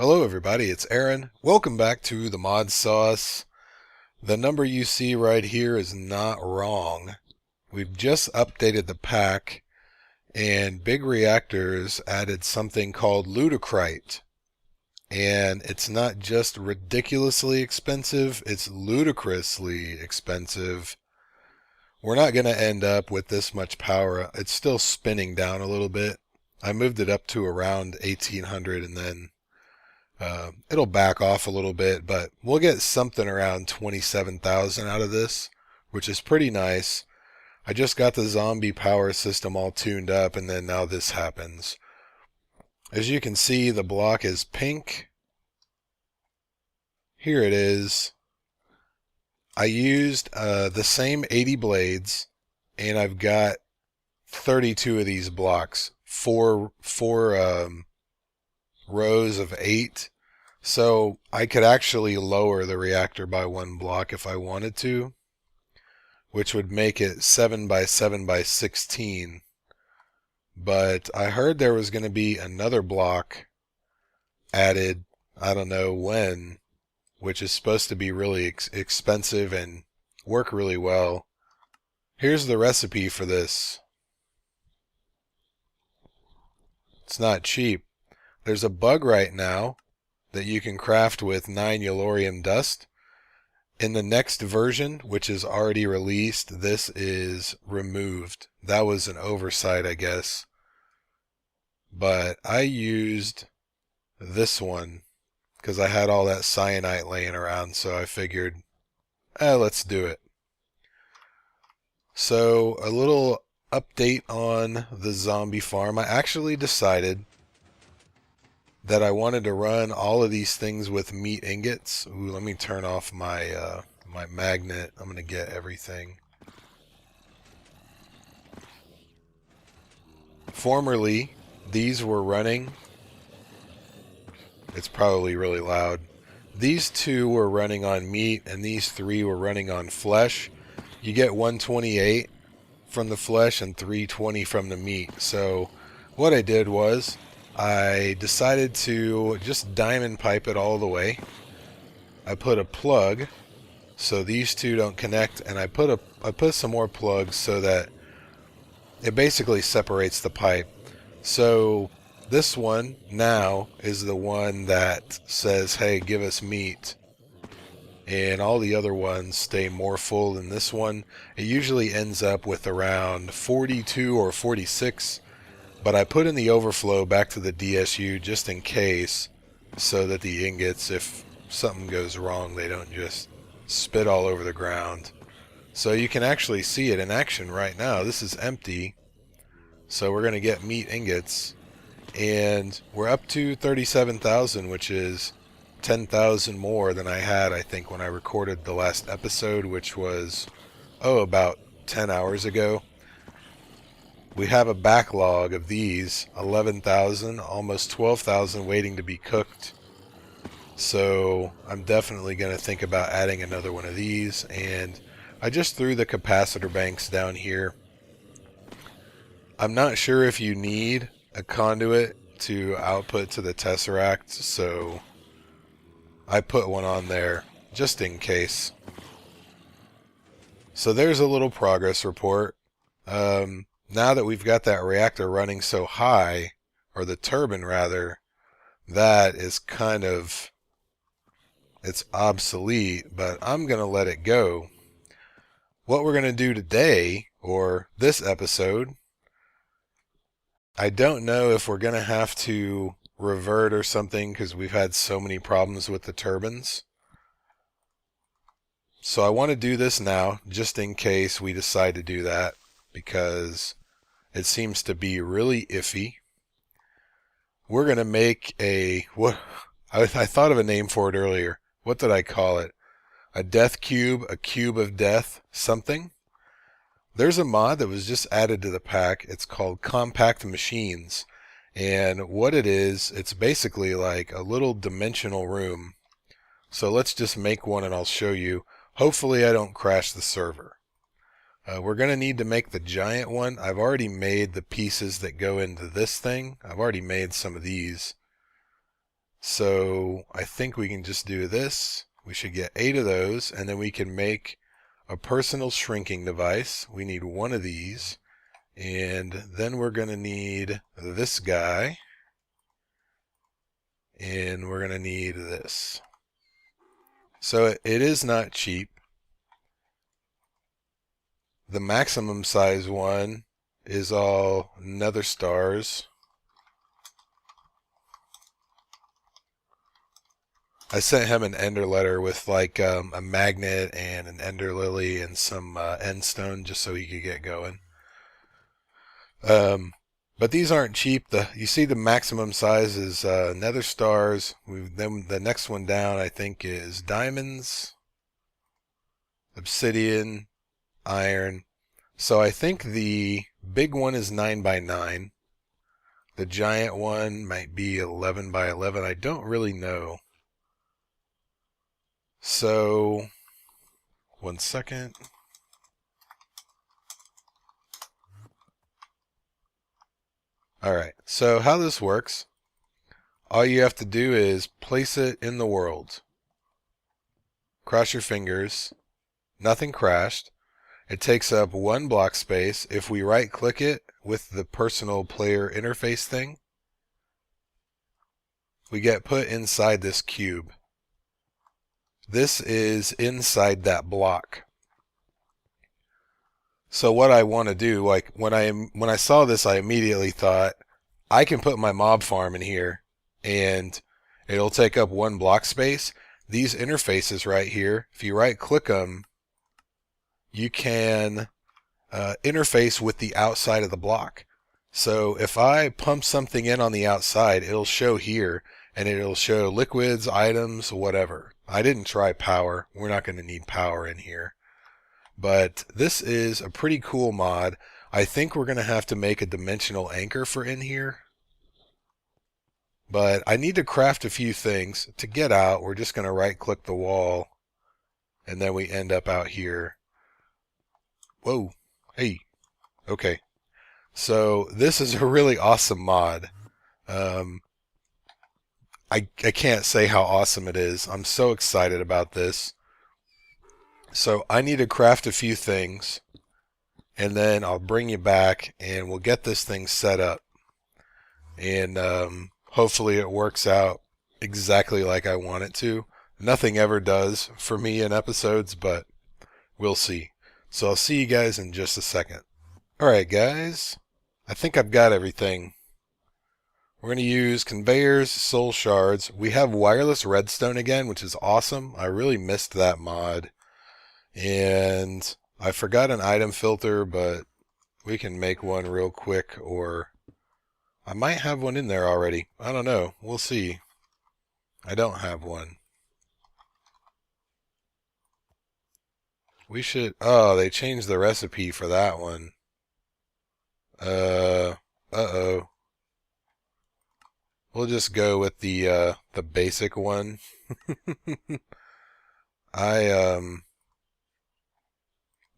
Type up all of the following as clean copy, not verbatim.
Hello everybody, it's Aaron. Welcome back to the ModSauce. The number you see right here is not wrong. We've just updated the pack and Big Reactors added something called Ludicrite. And it's not just ridiculously expensive, it's ludicrously expensive. We're not going to end up with this much power. It's still spinning down a little bit. I moved it up to around 1800 and then it'll back off a little bit, but we'll get something around 27,000 out of this, which is pretty nice. I just got the zombie power system all tuned up, and then now this happens. As you can see, the block is pink. Here it is. I used the same 80 blades, and I've got 32 of these blocks, four rows of 8. So I could actually lower the reactor by 1 block if I wanted to, which would make it 7 by 7 by 16. But I heard there was going to be another block added, I don't know when, which is supposed to be really expensive and work really well. Here's the recipe for this. It's not cheap. There's a bug right now that you can craft with 9 Yellorium dust. In the next version, which is already released, this is removed. That was an oversight, I guess. But I used this one because I had all that cyanite laying around, so I figured, let's do it. So, a little update on the zombie farm. I actually decided that I wanted to run all of these things with meat ingots. Ooh, let me turn off my my magnet. I'm gonna get everything. Formerly, these were running. It's probably really loud. These 2 were running on meat, and these 3 were running on flesh. You get 128 from the flesh and 320 from the meat. So, what I did was, I decided to just diamond pipe it all the way. I put a plug so these 2 don't connect, and I put some more plugs so that it basically separates the pipe. So this one now is the one that says, hey, give us meat. And all the other ones stay more full than this one. It usually ends up with around 42 or 46. But I put in the overflow back to the DSU just in case, so that the ingots, if something goes wrong, they don't just spit all over the ground. So you can actually see it in action right now. This is empty. So we're going to get meat ingots. And we're up to 37,000, which is 10,000 more than I had, I think, when I recorded the last episode, which was, about 10 hours ago. We have a backlog of these, 11,000, almost 12,000 waiting to be cooked. So I'm definitely going to think about adding another one of these. And I just threw the capacitor banks down here. I'm not sure if you need a conduit to output to the Tesseract, so I put one on there just in case. So there's a little progress report. Now that we've got that reactor running so high, or the turbine rather, that is kind of, it's obsolete, but I'm going to let it go. What we're going to do today, or this episode, I don't know if we're going to have to revert or something because we've had so many problems with the turbines. So I want to do this now, just in case we decide to do that, because it seems to be really iffy. We're going to make I thought of a name for it earlier. What did I call it? A death cube, a cube of death, something? There's a mod that was just added to the pack. It's called Compact Machines. And what it is, it's basically like a little dimensional room. So let's just make one and I'll show you. Hopefully I don't crash the server. We're going to need to make the giant one. I've already made the pieces that go into this thing. I've already made some of these. So I think we can just do this. We should get 8 of those, and then we can make a personal shrinking device. We need one of these, and then we're going to need this guy, and we're going to need this. So it is not cheap. The maximum size one is all nether stars. I sent him an ender letter with like a magnet and an ender lily and some end stone just so he could get going. But these aren't cheap. You see the maximum size is nether stars. Then the next one down I think is diamonds, obsidian, iron. So I think the big one is 9 by 9. The giant one might be 11 by 11. I don't really know. So, 1 second. Alright, so how this works, all you have to do is place it in the world. Cross your fingers. Nothing crashed. It takes up 1 block space. If we right click it with the personal player interface thing, we get put inside this cube. This is inside that block. So what I want to do, like when I saw this, I immediately thought I can put my mob farm in here and it'll take up 1 block space. These interfaces right here, if you right click them, you can interface with the outside of the block. So if I pump something in on the outside, it'll show here, and it'll show liquids, items, whatever. I didn't try power. We're not going to need power in here. But this is a pretty cool mod. I think we're going to have to make a dimensional anchor for in here. But I need to craft a few things. To get out, we're just going to right click the wall, and then we end up out here. Whoa. Hey. Okay. So this is a really awesome mod. I can't say how awesome it is. I'm so excited about this. So I need to craft a few things, and then I'll bring you back and we'll get this thing set up. And hopefully it works out exactly like I want it to. Nothing ever does for me in episodes, but we'll see. So I'll see you guys in just a second. Alright guys, I think I've got everything. We're going to use conveyors, soul shards. We have wireless redstone again, which is awesome. I really missed that mod. And I forgot an item filter, but we can make one real quick, or I might have one in there already. I don't know. We'll see. I don't have one. We should... Oh, they changed the recipe for that one. Uh-oh. We'll just go with the basic one. I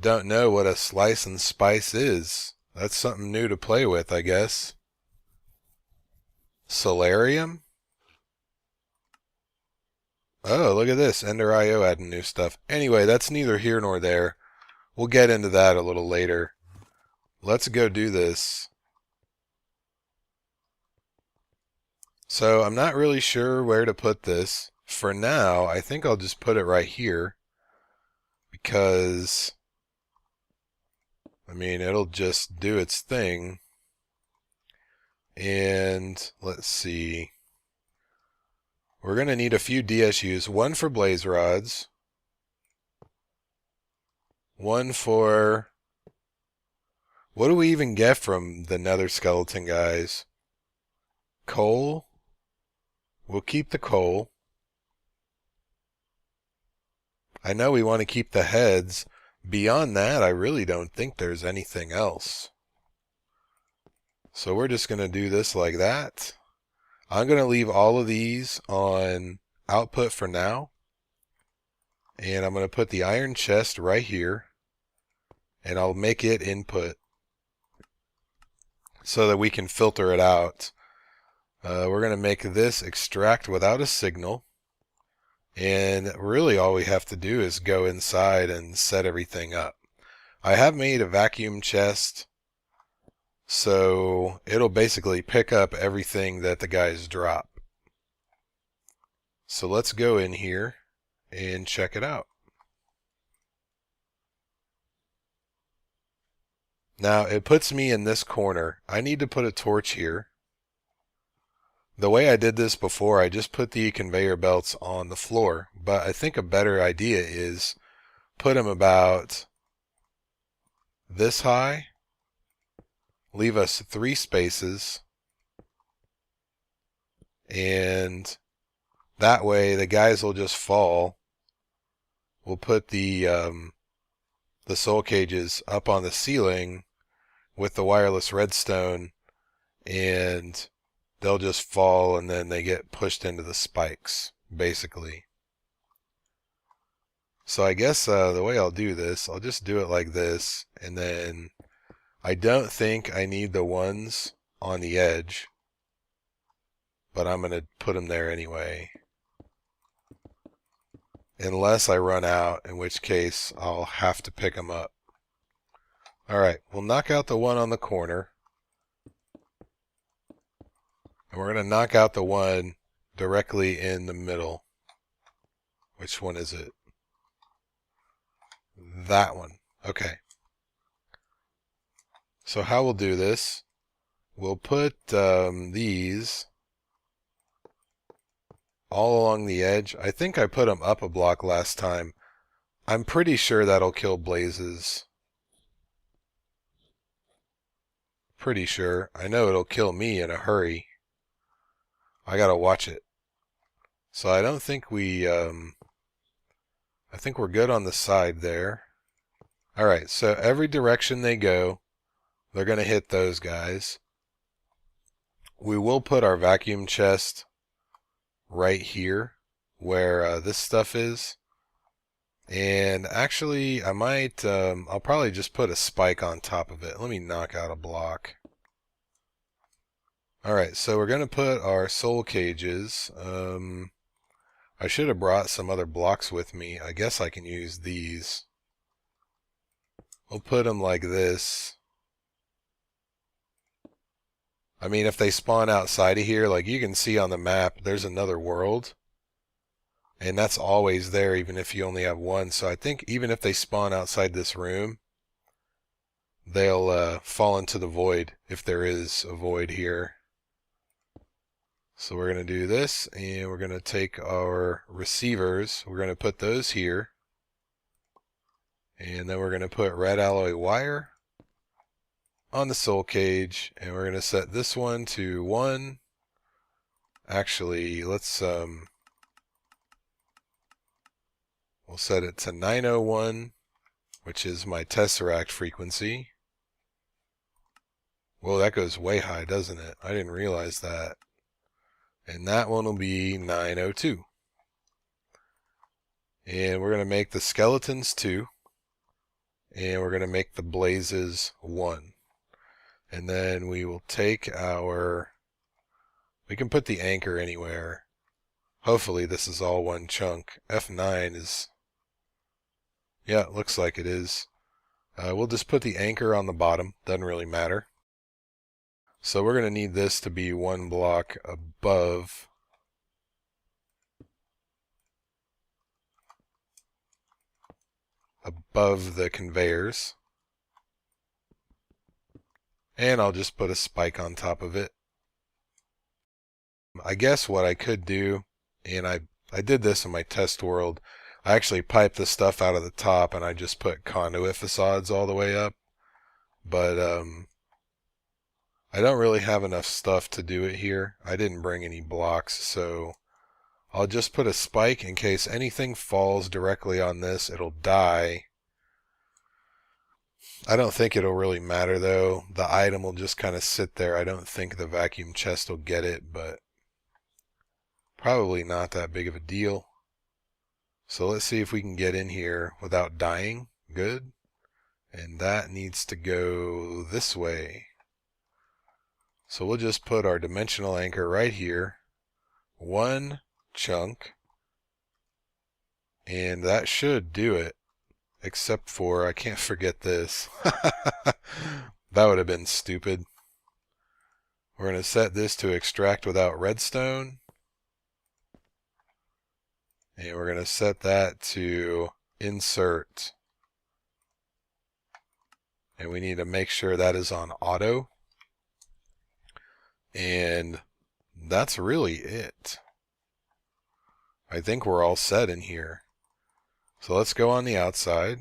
don't know what a slice and spice is. That's something new to play with, I guess. Solarium? Oh, look at this. Ender.io adding new stuff. Anyway, that's neither here nor there. We'll get into that a little later. Let's go do this. So I'm not really sure where to put this. For now, I think I'll just put it right here. Because, I mean, it'll just do its thing. And let's see. We're going to need a few DSUs. One for blaze rods. One for... What do we even get from the nether skeleton guys? Coal? We'll keep the coal. I know we want to keep the heads. Beyond that, I really don't think there's anything else. So we're just going to do this like that. I'm going to leave all of these on output for now. And I'm going to put the iron chest right here. And I'll make it input so that we can filter it out. We're going to make this extract without a signal. And really all we have to do is go inside and set everything up. I have made a vacuum chest, so it'll basically pick up everything that the guys drop. So let's go in here and check it out. Now it puts me in this corner. I need to put a torch here. The way I did this before, I just put the conveyor belts on the floor, but I think a better idea is put them about this high, leave us 3 spaces, and that way the guys will just fall. We'll put the soul cages up on the ceiling with the wireless redstone, and they'll just fall and then they get pushed into the spikes, basically. So I guess the way I'll do this, I'll just do it like this, and then I don't think I need the ones on the edge, but I'm going to put them there anyway. Unless I run out, in which case I'll have to pick them up. Alright, we'll knock out the one on the corner. And we're going to knock out the one directly in the middle. Which one is it? That one. Okay. So how we'll do this, we'll put these all along the edge. I think I put them up a block last time. I'm pretty sure that'll kill blazes. Pretty sure. I know it'll kill me in a hurry. I gotta watch it. So I don't think we, I think we're good on the side there. Alright, so every direction they go, they're gonna hit those guys. We will put our vacuum chest right here where this stuff is. And actually, I might, I'll probably just put a spike on top of it. Let me knock out a block. Alright, so we're going to put our soul cages. I should have brought some other blocks with me. I guess I can use these. We'll put them like this. I mean, if they spawn outside of here, like you can see on the map, there's another world. And that's always there, even if you only have one. So I think even if they spawn outside this room, they'll fall into the void, if there is a void here. So we're going to do this, and we're going to take our receivers. We're going to put those here. And then we're going to put red alloy wire on the soul cage. And we're going to set this one to 1. Actually, let's... we'll set it to 901, which is my tesseract frequency. Whoa, that goes way high, doesn't it? I didn't realize that. And that one will be 902. And we're going to make the skeletons 2. And we're going to make the blazes 1. And then we will take our... We can put the anchor anywhere. Hopefully this is all one chunk. F9 is... Yeah, it looks like it is. We'll just put the anchor on the bottom. Doesn't really matter. So we're going to need this to be 1 block above the conveyors. And I'll just put a spike on top of it. I guess what I could do, and I did this in my test world, I actually piped the stuff out of the top and I just put conduit facades all the way up. But I don't really have enough stuff to do it here. I didn't bring any blocks, so I'll just put a spike in case anything falls directly on this. It'll die. I don't think it'll really matter though. The item will just kind of sit there. I don't think the vacuum chest will get it, but probably not that big of a deal. So let's see if we can get in here without dying. Good. And that needs to go this way. So we'll just put our dimensional anchor right here. One chunk. And that should do it. Except for, I can't forget this. That would have been stupid. We're going to set this to extract without redstone. And we're going to set that to insert. And we need to make sure that is on auto. And that's really it. I think we're all set in here. So let's go on the outside.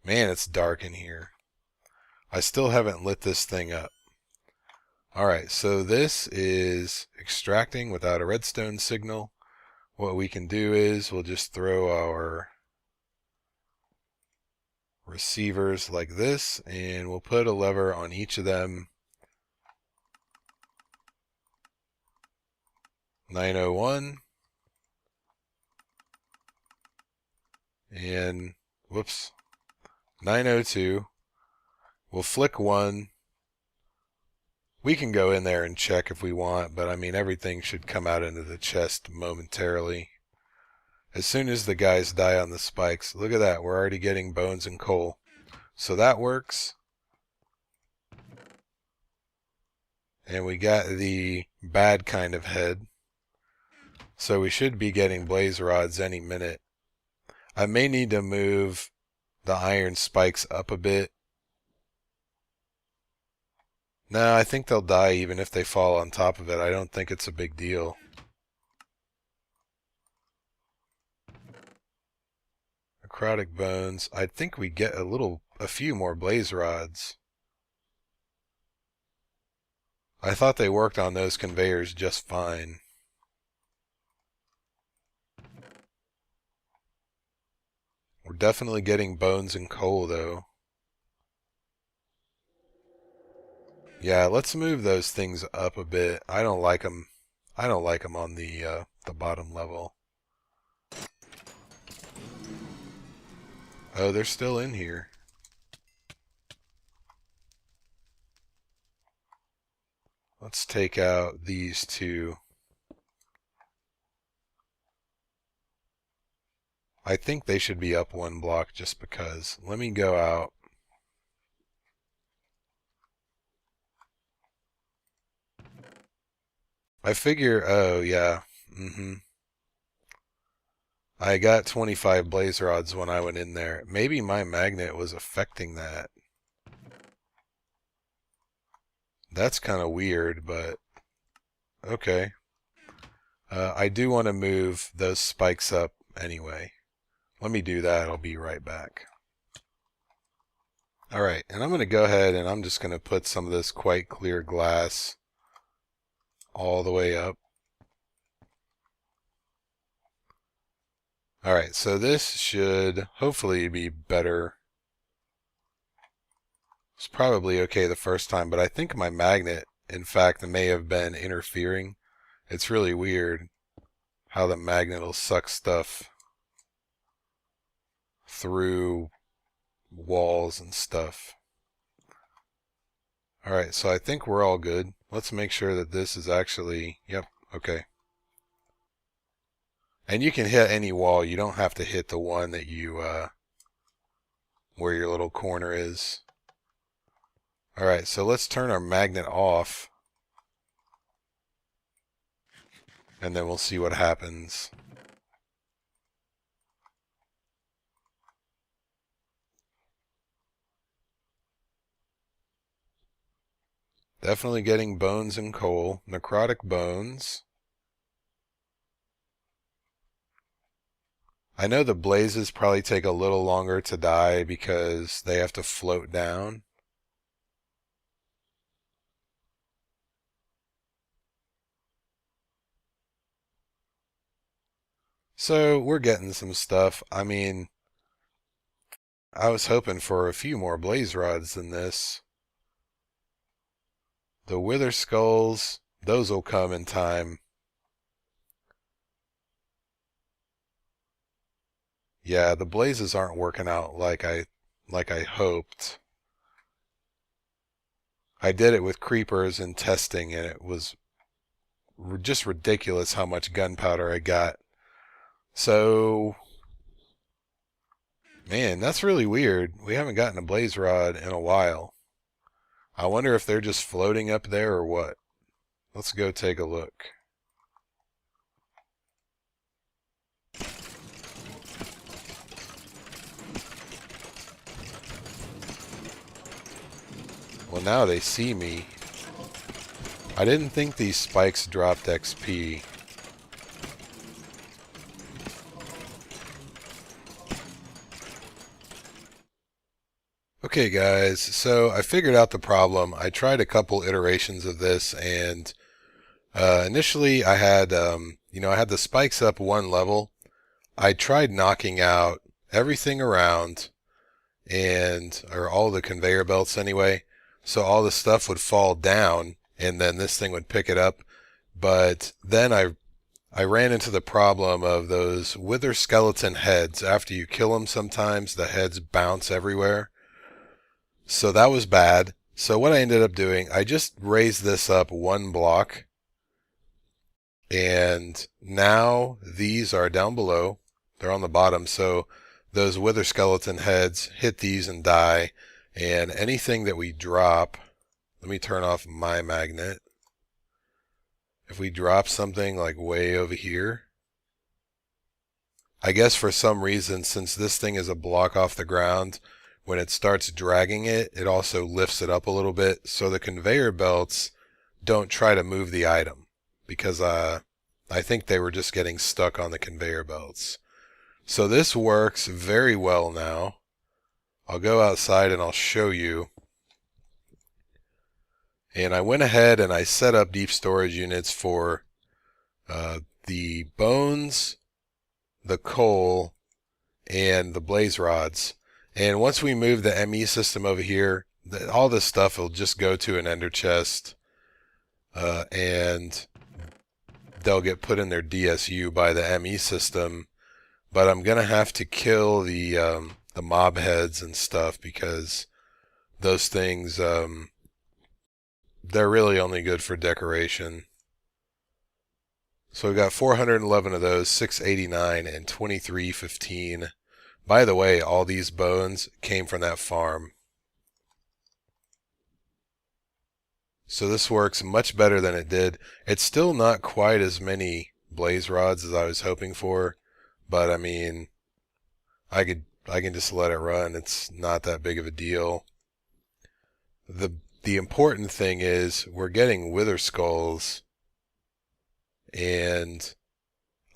Man, it's dark in here. I still haven't lit this thing up. Alright, so this is extracting without a redstone signal. What we can do is we'll just throw our receivers like this, and we'll put a lever on each of them. 901 and whoops, 902. We'll flick one. We can go in there and check if we want, but I mean everything should come out into the chest momentarily. As soon as the guys die on the spikes, look at that, we're already getting bones and coal. So that works. And we got the bad kind of head. So we should be getting blaze rods any minute. I may need to move the iron spikes up a bit. No, I think they'll die even if they fall on top of it. I don't think it's a big deal. Necrotic bones. I think we get a few more blaze rods. I thought they worked on those conveyors just fine. We're definitely getting bones and coal though. Yeah, let's move those things up a bit. I don't like them. I don't like them on the bottom level. Oh, they're still in here. Let's take out these two. I think they should be up one block just because. Let me go out. I figure, oh yeah, I got 25 blaze rods when I went in there. Maybe my magnet was affecting that. That's kind of weird, but okay. I do want to move those spikes up anyway. Let me do that. I'll be right back. Alright, and I'm going to go ahead and I'm just going to put some of this quite clear glass all the way up. Alright, so this should hopefully be better. It's probably okay the first time, but I think my magnet, in fact, may have been interfering. It's really weird how the magnet will suck stuff through walls and stuff. Alright, so I think we're all good. Let's make sure that this is actually, yep, okay. And you can hit any wall. You don't have to hit the one that you, where your little corner is. Alright, so let's turn our magnet off. And then we'll see what happens. Definitely getting bones and coal. Necrotic bones. I know the blazes probably take a little longer to die because they have to float down. So we're getting some stuff. I mean, I was hoping for a few more blaze rods than this. The wither skulls, those will come in time. Yeah, the blazes aren't working out like I hoped. I did it with creepers and testing, and it was just ridiculous how much gunpowder I got. So, man, that's really weird. We haven't gotten a blaze rod in a while. I wonder if they're just floating up there or what. Let's go take a look. Well, now they see me. I didn't think these spikes dropped XP. Okay guys, so I figured out the problem. I tried a couple iterations of this, and initially I had, I had the spikes up one level. I tried knocking out everything around, or all the conveyor belts anyway, so all the stuff would fall down, and then this thing would pick it up. But then I ran into the problem of those wither skeleton heads. After you kill them, sometimes the heads bounce everywhere. So that was bad. So what I ended up doing, I just raised this up one block, and now these are down below. They're on the bottom, so those wither skeleton heads hit these and die, and anything that we drop, let me turn off my magnet. If we drop something like way over here, I guess for some reason, since this thing is a block off the ground, when it starts dragging it, it also lifts it up a little bit, so the conveyor belts don't try to move the item, because I think they were just getting stuck on the conveyor belts. So this works very well now. I'll go outside and I'll show you. And I went ahead and I set up deep storage units for the bones, the coal, and the blaze rods. And once we move the ME system over here, all this stuff will just go to an ender chest, and they'll get put in their DSU by the ME system. But I'm gonna have to kill the mob heads and stuff, because those things, they're really only good for decoration. So we've got 411 of those, 689 and 2315. By the way, all these bones came from that farm. So this works much better than it did. It's still not quite as many blaze rods as I was hoping for, but I mean, I can just let it run. It's not that big of a deal. The important thing is we're getting wither skulls, and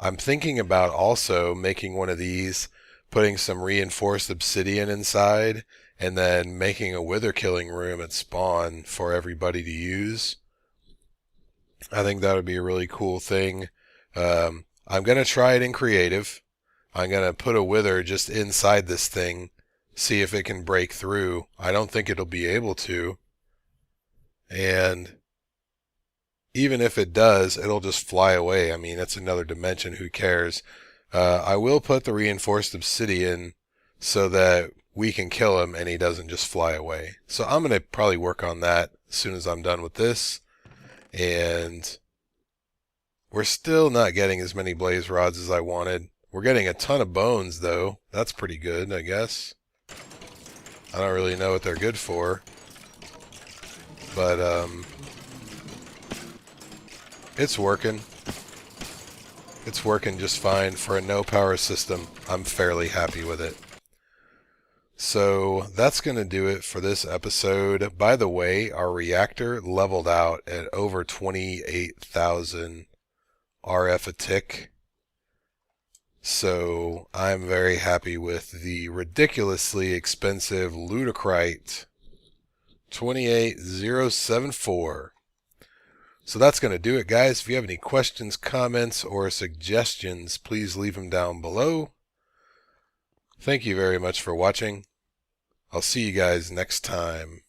I'm thinking about also making one of these, putting some reinforced obsidian inside, and then making a wither killing room at spawn for everybody to use. I think that would be a really cool thing. I'm going to try it in creative. I'm going to put a wither just inside this thing, see if it can break through. I don't think it'll be able to. And even if it does, it'll just fly away. I mean, it's another dimension. Who cares? I will put the reinforced obsidian so that we can kill him and he doesn't just fly away. So I'm going to probably work on that as soon as I'm done with this. And we're still not getting as many blaze rods as I wanted. We're getting a ton of bones, though. That's pretty good, I guess. I don't really know what they're good for. But, it's working. It's working just fine for a no-power system. I'm fairly happy with it. So that's going to do it for this episode. By the way, our reactor leveled out at over 28,000 RF a tick. So I'm very happy with the ridiculously expensive Ludicrite 28074. So that's going to do it, guys. If you have any questions, comments, or suggestions, please leave them down below. Thank you very much for watching. I'll see you guys next time.